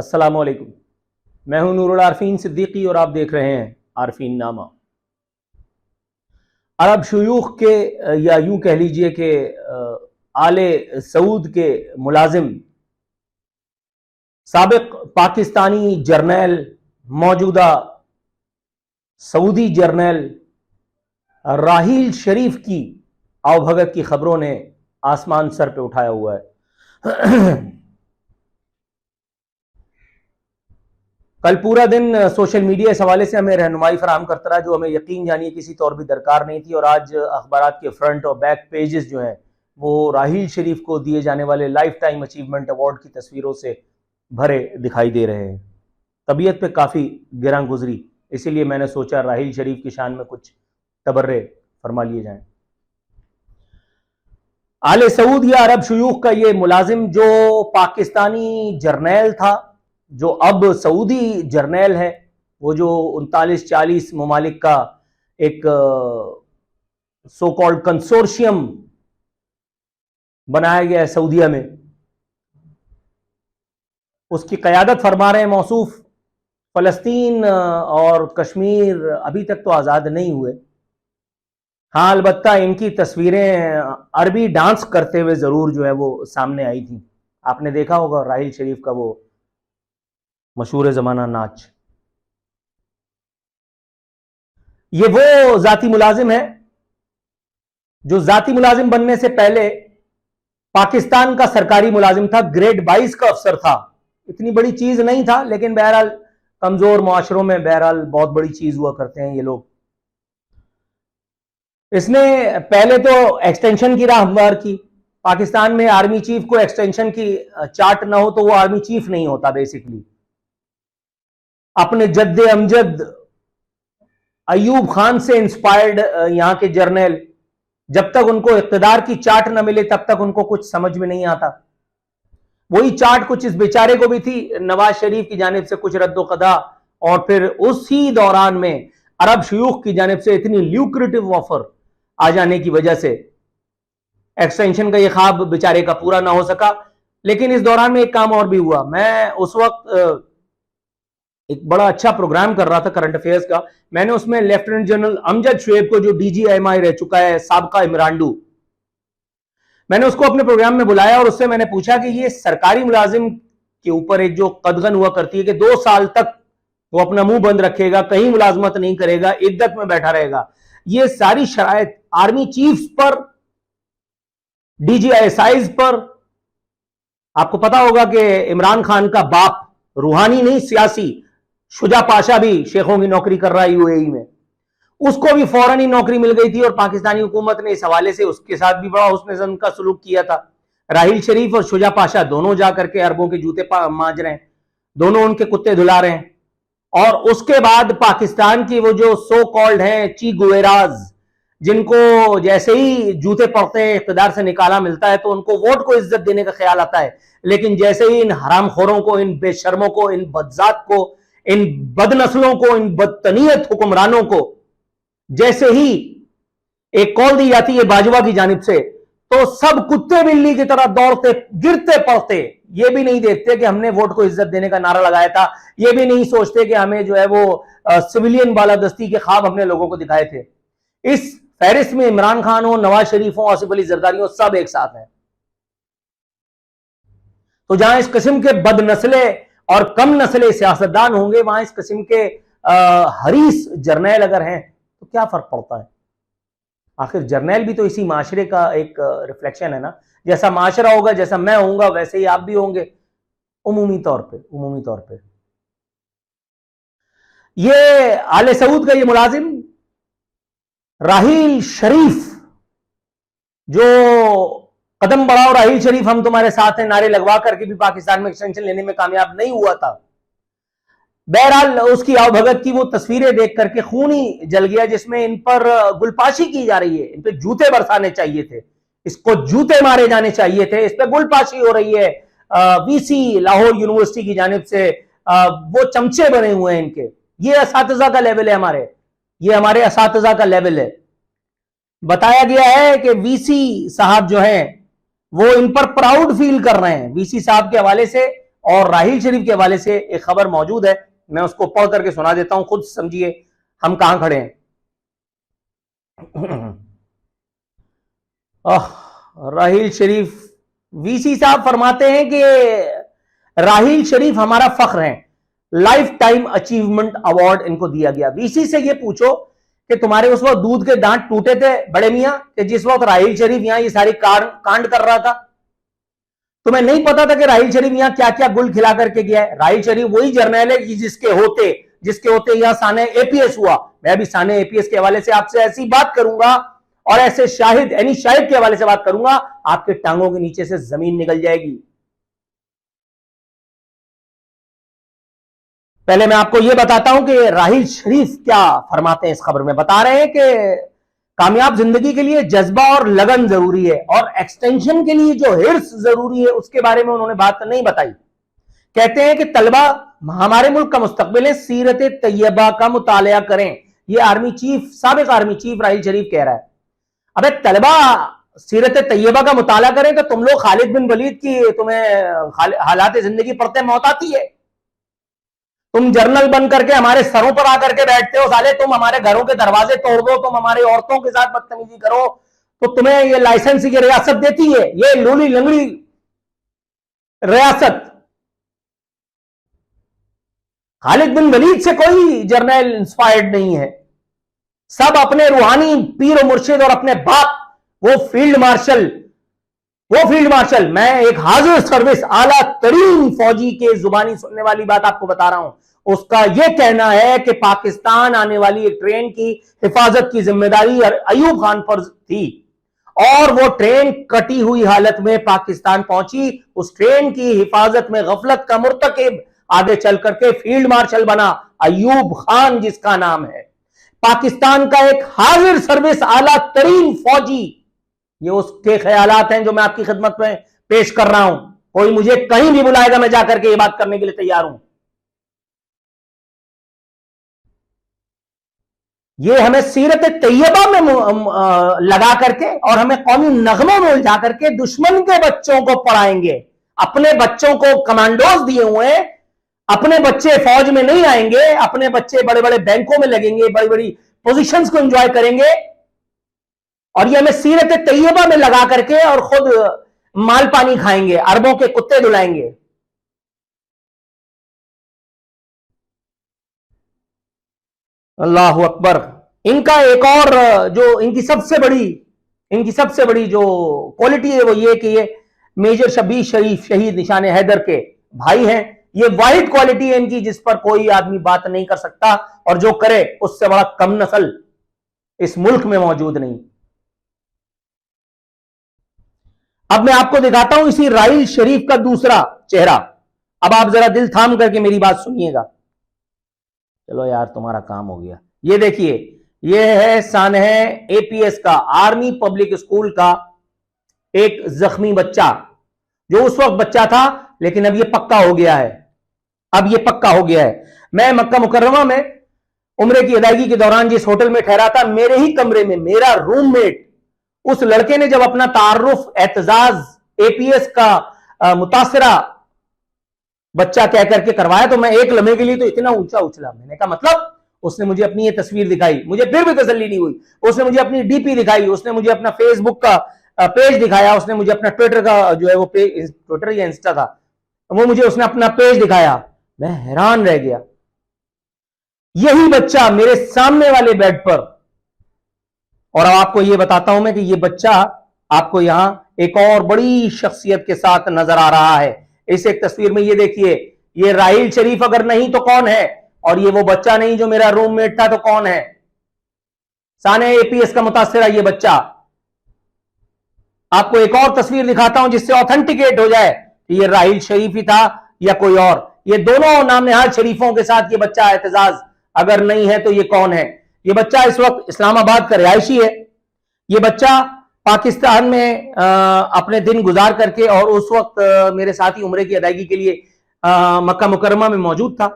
अस्सलाम वालेकुम। मैं हूं नूरुल आरफीन सिद्दीकी और आप देख रहे हैं आरफीन नामा। अरब शयूख के या यूं कह लीजिए कि आले सऊद के मुलाजिम साबिक पाकिस्तानी जर्नैल, मौजूदा सऊदी जर्नैल राहील शरीफ की आवभगत की खबरों ने आसमान सर पे उठाया हुआ है। कल पूरा दिन सोशल मीडिया इस हवाले से हमें रहनुमाई फराहम करता रहा, जो हमें यकीन जानिए किसी तौर भी दरकार नहीं थी। और आज अखबारात के फ्रंट और बैक पेजेस जो हैं वो राहील शरीफ को दिए जाने वाले लाइफ टाइम अचीवमेंट अवार्ड की तस्वीरों से भरे दिखाई दे रहे हैं। तबीयत पे काफ़ी गिरां गुजरी, इसीलिए मैंने सोचा राहील शरीफ की शान में कुछ तबर्रे फरमा लिए जाएं। आले सऊद या अरब शयूख का ये मुलाजिम जो पाकिस्तानी जर्नैल था, जो अब सऊदी जर्नैल है, वो जो 39-40 ममालिक का एक सो कॉल्ड कंसोर्शियम बनाया गया है सऊदीया में, उसकी क़यादत फरमा रहे हैं मौसूफ। फ़लस्तीन और कश्मीर अभी तक तो आज़ाद नहीं हुए। हाँ, अलबत्ता इनकी तस्वीरें अरबी डांस करते हुए ज़रूर जो है वो सामने आई थी। आपने देखा होगा राहील शरीफ का वो मशहूर ज़माना नाच। ये वो जाती मुलाजिम है जो जाती मुलाजिम बनने से पहले पाकिस्तान का सरकारी मुलाजिम था, ग्रेड 22 का अफसर था। इतनी बड़ी चीज नहीं था, लेकिन बहरहाल कमजोर मुआशरों में बहरहाल बहुत बड़ी चीज हुआ करते हैं ये लोग। इसने पहले तो एक्सटेंशन की राह हमवार की। पाकिस्तान में आर्मी चीफ को एक्सटेंशन की चार्ट ना हो तो वो आर्मी चीफ नहीं होता। बेसिकली अपने जद्दे अमजद अयूब खान से इंस्पायर्ड यहां के जर्नल, जब तक उनको इख्तिदार की चार्ट न मिले तब तक उनको कुछ समझ में नहीं आता। वही चार्ट कुछ इस बेचारे को भी थी, नवाज शरीफ की जानिब से कुछ रद्दोकदा, और फिर उसी दौरान में अरब शयूख की जानिब से इतनी ल्यूक्रेटिव ऑफर आ जाने की वजह से एक्सटेंशन का ये ख्वाब बेचारे का पूरा ना हो सका। लेकिन इस दौरान में एक काम और भी हुआ। मैं उस वक्त एक बड़ा अच्छा प्रोग्राम कर रहा था करंट अफेयर्स का। मैंने उसमें लेफ्टिनेंट जनरल अमजद शुएब को, जो DGMI रह चुका है, साबका इमरानडू, मैंने उसको अपने प्रोग्राम में बुलाया और उससे मैंने पूछा कि ये सरकारी मुलाजिम के ऊपर एक जो कदगन हुआ करती है कि 2 साल तक वो अपना मुंह बंद रखेगा, कहीं मुलाजमत नहीं करेगा, इद्दत में बैठा रहेगा, ये सारी शराइत आर्मी चीफ्स पर, DGISIs पर। आपको पता होगा कि इमरान खान का बाप, रूहानी नहीं सियासी, शुजा पाशा भी शेखों की नौकरी कर रहा है UAE में, उसको भी फौरन ही नौकरी मिल गई थी। और पाकिस्तानी हुकूमत ने इस हवाले से उसके साथ भी बड़ा हुस्न ज़न का सलूक किया था। राहील शरीफ और शुजा पाशा दोनों जा करके अरबों के जूते मांज रहे हैं, दोनों उनके कुत्ते धुला रहे हैं। और उसके बाद पाकिस्तान की वो जो सो कॉल्ड हैं ची गुवेराज, जिनको जैसे ही जूते पड़ते हैं, इख्तिदार से निकाला मिलता है तो उनको वोट को इज्जत देने का ख्याल आता है, लेकिन जैसे ही इन हरामखोरों को, इन बेशर्मों को, इन बदजात को, इन बदनस्लों को, इन बदतनीयत हुक्मरानों को जैसे ही एक कॉल दी जाती है बाजवा की जानिब से, तो सब कुत्ते बिल्ली की तरह दौड़ते, गिरते पड़ते। ये भी नहीं देखते कि हमने वोट को इज्जत देने का नारा लगाया था, ये भी नहीं सोचते कि हमें जो है वो सिविलियन बालादस्ती के ख्वाब अपने लोगों को दिखाए थे। इस फहरिस्त में इमरान खान हो, नवाज शरीफ हो, आसिफ अली जरदारी हो, सब एक साथ हैं। तो जहां इस किस्म के बदनस्ले और कम नस्ले सियासतदान होंगे, वहां इस किस्म के हरीस जर्नैल अगर हैं तो क्या फर्क पड़ता है? आखिर जर्नैल भी तो इसी माशरे का एक रिफ्लेक्शन है ना। जैसा माशरा होगा, जैसा मैं होऊंगा, वैसे ही आप भी होंगे, उमूमी तौर पे। ये आले सऊद का ये मुलाजिम राहील शरीफ, जो कदम बढ़ाओ राहील शरीफ, हम तुम्हारे साथ हैं, नारे लगवा करके भी पाकिस्तान में एक्सटेंशन लेने में कामयाब नहीं हुआ था। बहरहाल उसकी आवभगत की वो तस्वीरें देख करके खून ही जल गया, जिसमें इन पर गुलपाशी की जा रही है। इन पे जूते बरसाने चाहिए थे, इसको जूते मारे जाने चाहिए थे, इस पे गुलपाशी हो रही है। VC लाहौर यूनिवर्सिटी की जानिब से वो चमचे बने हुए हैं इनके। ये असातिज़ा का लेवल है ये हमारे असातिज़ा का लेवल है। बताया गया है कि VC साहब जो हैं वो इन पर प्राउड फील कर रहे हैं। VC साहब के हवाले से और राहील शरीफ के हवाले से एक खबर मौजूद है, मैं उसको पढ़ करके सुना देता हूं, खुद समझिए हम कहां खड़े हैं। राहील शरीफ, वीसी साहब फरमाते हैं कि राहील शरीफ हमारा फख्र हैं, लाइफ टाइम अचीवमेंट अवार्ड इनको दिया गया। वीसी से ये पूछो कि तुम्हारे उस वक्त दूध के दांत टूटे थे बड़े मियां कि जिस वक्त राहील शरीफ यहां ये सारी कांड कर रहा था? तुम्हें नहीं पता था कि राहील शरीफ यहां क्या क्या गुल खिला करके गया है? राहील शरीफ वही जर्नल है जिसके होते यहां साने एपीएस हुआ। मैं अभी साने एपीएस के हवाले से आपसे ऐसी बात करूंगा और ऐसे शाहिद यानी शाहिद के हवाले से बात करूंगा, आपके टांगों के नीचे से जमीन निकल जाएगी। पहले मैं आपको यह बताता हूं कि राहील शरीफ क्या फरमाते हैं। इस खबर में बता रहे हैं कि कामयाब जिंदगी के लिए जज्बा और लगन जरूरी है और एक्सटेंशन के लिए जो हिर्स जरूरी है उसके बारे में उन्होंने बात नहीं बताई। कहते हैं कि तलबा हमारे मुल्क का मुस्तकबिल है, सीरत तैयबा का मुतालिया करें। ये आर्मी चीफ, साबिक आर्मी चीफ राहील शरीफ कह रहा है। अबे तलबा सीरत तैयबा का मुताला करें तो तुम लोग खालिद बिन वलीद की तुम्हें हालात जिंदगी पढ़ते मौत आती है? तुम जर्नल बन करके हमारे सरों पर आकर के बैठते हो साले, तुम हमारे घरों के दरवाजे तोड़ दो, तुम हमारी औरतों के साथ बदतमीजी करो तो तुम्हें ये लाइसेंस की रियासत देती है, ये लूली लंगड़ी रियासत। खालिद बिन वलीद से कोई जर्नल इंस्पायर्ड नहीं है, सब अपने रूहानी पीर और मुर्शिद और अपने बाप वो फील्ड मार्शल। मैं एक हाजिर सर्विस आला तरीन फौजी के जुबानी सुनने वाली बात आपको बता रहा हूं। उसका यह कहना है कि पाकिस्तान आने वाली एक ट्रेन की हिफाजत की जिम्मेदारी अयूब खान पर थी और वो ट्रेन कटी हुई हालत में पाकिस्तान पहुंची। उस ट्रेन की हिफाजत में गफलत का मुर्तकिब आगे चल करके फील्ड मार्शल बना अयूब खान जिसका नाम है। पाकिस्तान का एक हाजिर सर्विस आला तरीन फौजी, ये उसके ख्यालात हैं जो मैं आपकी खिदमत में पेश कर रहा हूं। कोई मुझे कहीं भी बुलाएगा मैं जाकर के ये बात करने के लिए तैयार हूं। ये हमें सीरत तैयबा में लगा करके और हमें कौमी नगमों में उलझा करके दुश्मन के बच्चों को पढ़ाएंगे। अपने बच्चों को कमांडोज दिए हुए हैं, अपने बच्चे फौज में नहीं आएंगे, अपने बच्चे बड़े बड़े बैंकों में लगेंगे, बड़ी बड़ी पोजीशंस को एंजॉय करेंगे और ये हमें सीरत तैयबा में लगा करके और खुद माल पानी खाएंगे, अरबों के कुत्ते दुलाएंगे। अल्लाह अकबर। इनका एक और जो इनकी सबसे बड़ी जो क्वालिटी है वो ये कि ये मेजर शबीर शरीफ शहीद निशान हैदर के भाई हैं। ये वाहिद क्वालिटी है इनकी जिस पर कोई आदमी बात नहीं कर सकता और जो करे उससे बड़ा कम नस्ल इस मुल्क में मौजूद नहीं। अब मैं आपको दिखाता हूं इसी राहील शरीफ का दूसरा चेहरा। अब आप जरा दिल थाम करके मेरी बात सुनिएगा। चलो यार तुम्हारा काम हो गया। ये देखिए, ये है सानह एपीएस का, आर्मी पब्लिक स्कूल का एक जख्मी बच्चा जो उस वक्त बच्चा था लेकिन अब ये पक्का हो गया है। मैं मक्का मुकर्रमा में उम्रे की अदायगी के दौरान जिस होटल में ठहरा था, मेरे ही कमरे में मेरा रूममेट उस लड़के ने जब अपना तारुफ एतजाज एपीएस का मुतासिरा बच्चा कह करके करवाया तो मैं एक लम्हे के लिए तो इतना ऊंचा उछला। मैंने कहा मतलब? उसने मुझे अपनी ये तस्वीर दिखाई, मुझे फिर भी तसल्ली नहीं हुई। उसने मुझे अपनी डीपी दिखाई, उसने मुझे अपना फेसबुक का पेज दिखाया, उसने मुझे अपना ट्विटर का जो है वो पेज, ट्विटर या इंस्टा था, वो मुझे उसने अपना पेज दिखाया। मैं हैरान रह गया। यही बच्चा मेरे सामने वाले बेड पर, और अब आपको यह बताता हूं मैं कि यह बच्चा आपको यहां एक और बड़ी शख्सियत के साथ नजर आ रहा है। इस एक तस्वीर में ये देखिए, ये राहील शरीफ अगर नहीं तो कौन है, और ये वो बच्चा नहीं जो मेरा रूममेट था तो कौन है? साने एपीएस का मुतासिरा ये बच्चा। आपको एक और तस्वीर दिखाता हूं जिससे ऑथेंटिकेट हो जाए कि ये राहील शरीफ ही था या कोई और। ये दोनों नाम निहाल शरीफों के साथ ये बच्चा एतजाज अगर नहीं है तो ये कौन है? ये बच्चा इस वक्त इस्लामाबाद का रिहायशी है। ये बच्चा पाकिस्तान में अपने दिन गुजार करके और उस वक्त मेरे साथ ही उम्रे की अदायगी के लिए मक्का मुकर्रमा में मौजूद था।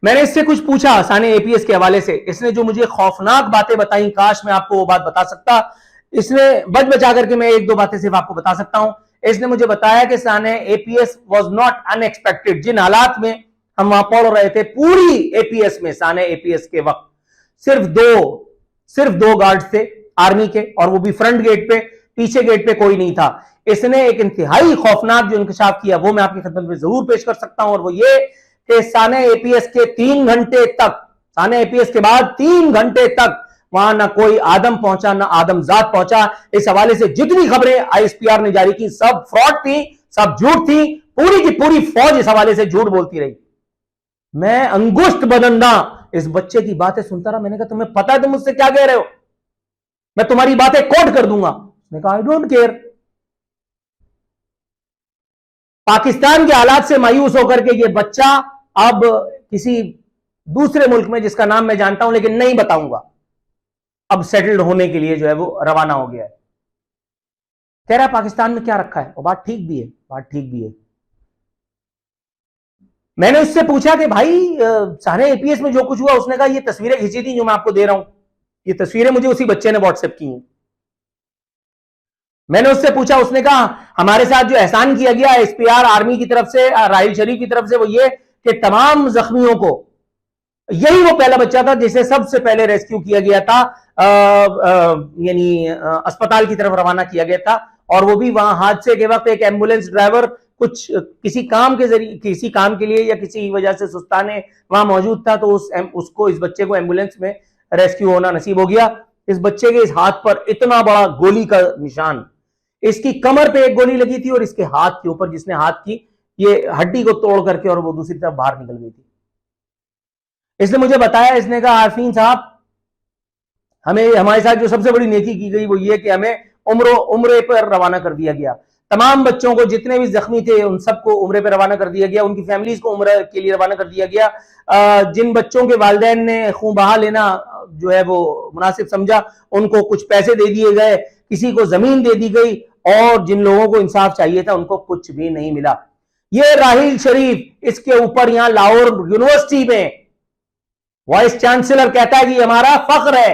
मैंने इससे कुछ पूछा साने एपीएस के हवाले से। इसने जो मुझे खौफनाक बातें बताई, काश मैं आपको वो बात बता सकता। इसने बच बचा करके मैं एक दो बातें सिर्फ आपको बता सकता हूं। इसने मुझे बताया कि साने एपीएस वाज नॉट अनएक्सपेक्टेड। जिन हालात में हम वहां पढ़ रहे थे, पूरी एपीएस में, साने एपीएस के वक्त सिर्फ दो गार्ड थे आर्मी के, और वो भी फ्रंट गेट पे, पीछे गेट पे कोई नहीं था। इसने एक इंतहाई खौफनाक जो इंकशाफ किया वो मैं आपकी खिदमत में जरूर पेश कर सकता हूं, और वो ये कि साने एपीएस के 3 घंटे तक, साने एपीएस के बाद 3 घंटे तक वहां ना कोई आदम पहुंचा, ना आदमजात पहुंचा। इस हवाले से जितनी खबरें आईएसपीआर ने जारी की सब फ्रॉड थी, सब झूठ थी। पूरी की पूरी फौज इस हवाले से झूठ बोलती रही। मैं अंगुष्ठ बदंदा इस बच्चे की बातें सुनता रहा। मैंने कहा तुम्हें पता है तुम मुझसे क्या कह रहे हो? मैं तुम्हारी बातें कोट कर दूंगा। उसने कहा आई डोंट केयर। पाकिस्तान के हालात से मायूस होकर के ये बच्चा अब किसी दूसरे मुल्क में, जिसका नाम मैं जानता हूं लेकिन नहीं बताऊंगा, अब सेटल्ड होने के लिए जो है वो रवाना हो गया है। कह रहा है पाकिस्तान में क्या रखा है, और बात ठीक भी है, बात ठीक भी है। मैंने उससे पूछा कि भाई सारे एपीएस में जो कुछ हुआ, उसने कहा ये तस्वीरें खींची थी जो मैं आपको दे रहा हूं, ये तस्वीरें मुझे उसी बच्चे ने व्हाट्सएप की हैं। मैंने उससे पूछा, उसने कहा हमारे साथ जो एहसान किया गया एसपीआर आर्मी की तरफ से, राहिल शरीफ की तरफ से, वो ये कि तमाम जख्मियों को, यही वो पहला बच्चा था जिसे सबसे पहले रेस्क्यू किया गया था, यानी अस्पताल की तरफ रवाना किया गया था, और वो भी वहां हादसे के वक्त एक एम्बुलेंस ड्राइवर कुछ किसी काम के जरिए, किसी काम के लिए या किसी वजह से सुस्ताने वहां मौजूद था, तो उसको, इस बच्चे को एम्बुलेंस में रेस्क्यू होना नसीब हो गया। इस बच्चे के इस हाथ पर इतना बड़ा गोली का निशान, इसकी कमर पे एक गोली लगी थी और इसके हाथ के ऊपर, जिसने हाथ की ये हड्डी को तोड़ करके और वो दूसरी तरफ बाहर निकल गई थी। इसने मुझे बताया, इसने कहा आरफीन साहब, हमें, हमारे साथ जो सबसे बड़ी नेकी की गई वो ये कि हमें उम्रे पर रवाना कर दिया गया। तमाम बच्चों को, जितने भी जख्मी थे उन सबको उम्रे पर रवाना कर दिया गया, उनकी फैमिलीज को उम्रे के लिए रवाना कर दिया गया। जिन बच्चों के वालिदैन ने खून बहा लेना जो है वो मुनासिब समझा, उनको कुछ पैसे दे दिए गए, किसी को जमीन दे दी गई, और जिन लोगों को इंसाफ चाहिए था उनको कुछ भी नहीं मिला। ये राहिल शरीफ, इसके ऊपर यहां लाहौर यूनिवर्सिटी में वाइस चांसलर कहता है कि हमारा फख्र है।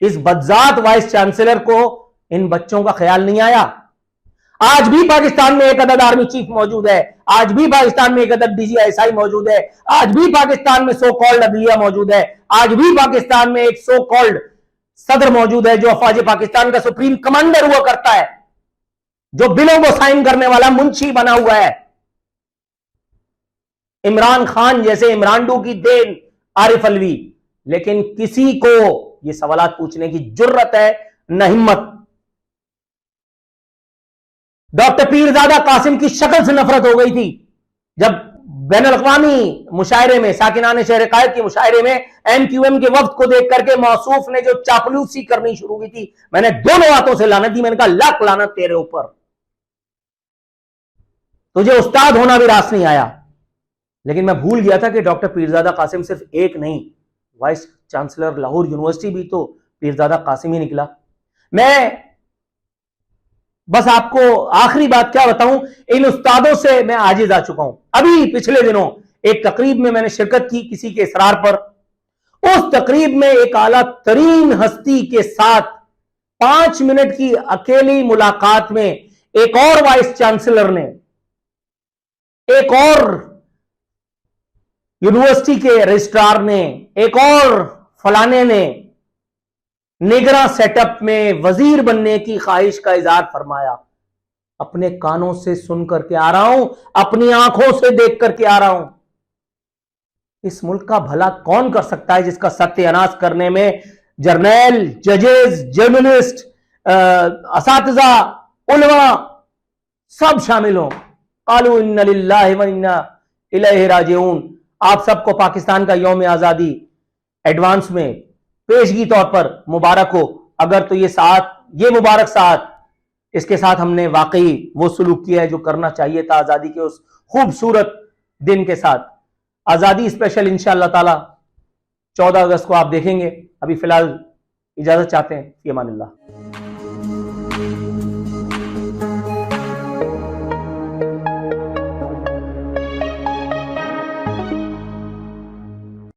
इस बदजात वाइस चांसलर को इन बच्चों का ख्याल नहीं आया। आज भी पाकिस्तान में एक अदद आर्मी चीफ मौजूद है, आज भी पाकिस्तान में एक अदद डीजीआईएसआई मौजूद है, आज भी पाकिस्तान में सो कॉल्ड अदलिया मौजूद है, आज भी पाकिस्तान में एक सो कॉल्ड सदर मौजूद है जो अफवाज पाकिस्तान का सुप्रीम कमांडर हुआ करता है, जो बिलों को साइन करने वाला मुंशी बना हुआ है। इमरान खान जैसे इमरानडू की देन आरिफ अलवी, लेकिन किसी को ये सवालात पूछने की जुर्रत है न हिम्मत। डॉक्टर पीरजादा कासिम की शक्ल से नफरत हो गई थी जब बैनुल अक़वामी मुशायरे में, साकिनाने शहर कायद के मुशायरे में एमक्यूएम के वक्त को देख करके मौसूफ ने जो चापलूसी करनी शुरू की थी, मैंने दोनों हाथों से लानत दी। मैंने कहा लाख लानत तेरे ऊपर, तुझे उस्ताद होना भी रास नहीं आया। लेकिन मैं भूल गया था कि डॉक्टर पीरजादा कासिम सिर्फ एक नहीं, वाइस चांसलर लाहौर यूनिवर्सिटी भी तो पीरजादा कासिम ही निकला। मैं बस आपको आखिरी बात क्या बताऊं, इन उस्तादों से मैं आजिज आ चुका हूं। अभी पिछले दिनों एक तकरीब में मैंने शिरकत की किसी के इसरार पर। उस तकरीब में एक आला तरीन हस्ती के साथ 5 मिनट की अकेली मुलाकात में एक और वाइस चांसलर ने, एक और यूनिवर्सिटी के रजिस्ट्रार ने, एक और फलाने ने निगरां सेटअप में वजीर बनने की ख्वाहिश का इजहार फरमाया। अपने कानों से सुन करके आ रहा हूं, अपनी आंखों से देख करके आ रहा हूं। इस मुल्क का भला कौन कर सकता है जिसका सत्यानाश करने में जर्नैल, जजेस, जर्नलिस्ट, असातिज़ा, उलमा सब शामिल हों। क़ालू इन्ना लिल्लाहि व इन्ना इलैहि राजिऊन। आप सबको पाकिस्तान का यौम आजादी एडवांस में पेशगी तौर पर मुबारक हो। अगर तो ये मुबारक साथ, इसके साथ हमने वाकई वो सलूक किया है जो करना चाहिए था आजादी के उस खूबसूरत दिन के साथ। आजादी स्पेशल इंशाअल्लाह ताला 14 अगस्त को आप देखेंगे। अभी फिलहाल इजाजत चाहते हैं। फी अमानिल्लाह।